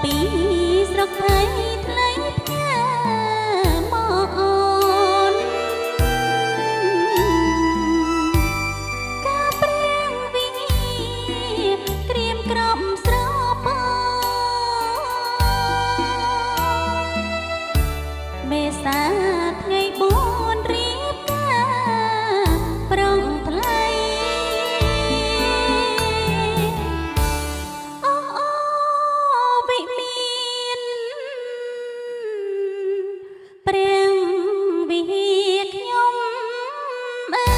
ពីស្រុកไทยថ្លៃផ្ញើមកអូនការព្រៀងវិក្រៀមក្រំស្រពមេសាថ្ងៃ4រៀបការប្រងថ្លៃព្រះវិហារខ្ញុំអើ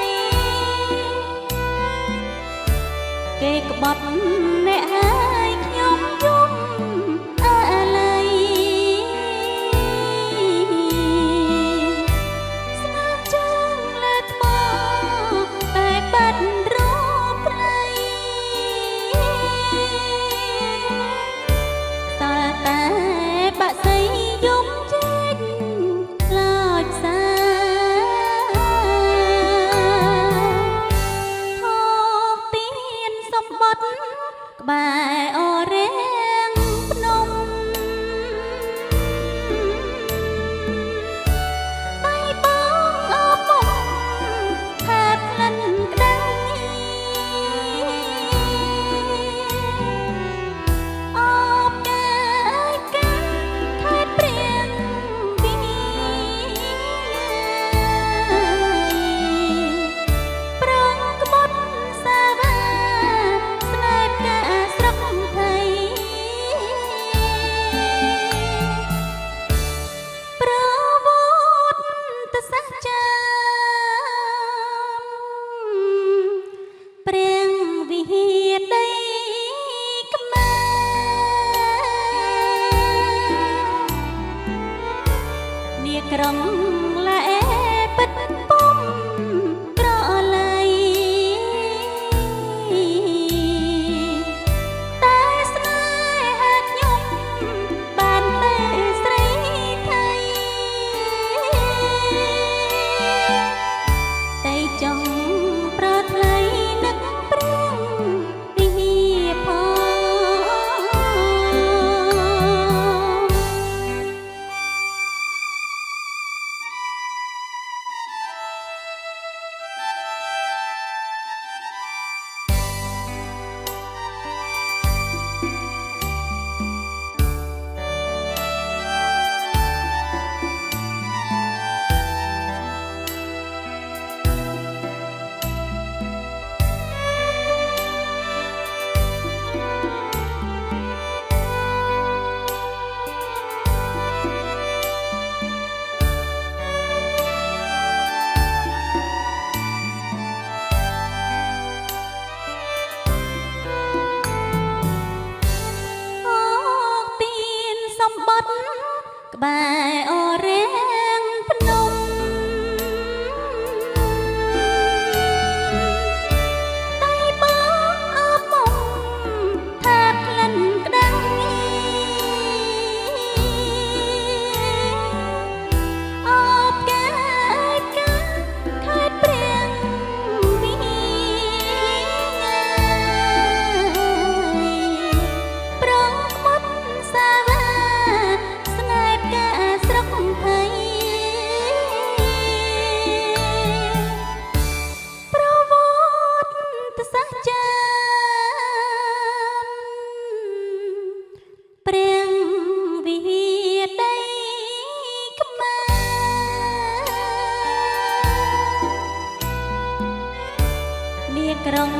យគេក្បត់អ្នកហើយខ្ញុំយំអាឡ័យស្នាមជើងលើថ្មតែបាត់រផ្លៃសល់តែបាក់សៃយំចេញខ្លោចសាថោកទៀនសម្បត្តិក្បែរអរេងភ្នំដៃបងអពុំខែបក្លិនក្តៅអបកាយកាខេត្តព្រៀងវិហារប្រងក្បត់សាវាស្នេហ៍កាស្រុកไทยប្រវត្តិសាស្ត្រចាព្រះវិហារដីខ្មែរនាក្រុងលែពិតពុំក្រឡៃតែស្នេហាខ្ញុំបានតែស្រីไทยតែចង់ប្រថ្លៃនឹកព្រះវិហារផងសម្បត្តិក្បែរអរេងភ្នំដៃបងអពុំថាក្លិនក្តៅអបកាយកាខេត្តព្រៀងវិហារប្រងក្បត់សាវាស្នេហ៍កាស្រុកไทยប្រវត្តិសាស្ត្រចាព្រះវិហារដីខ្មែរនាក្រុង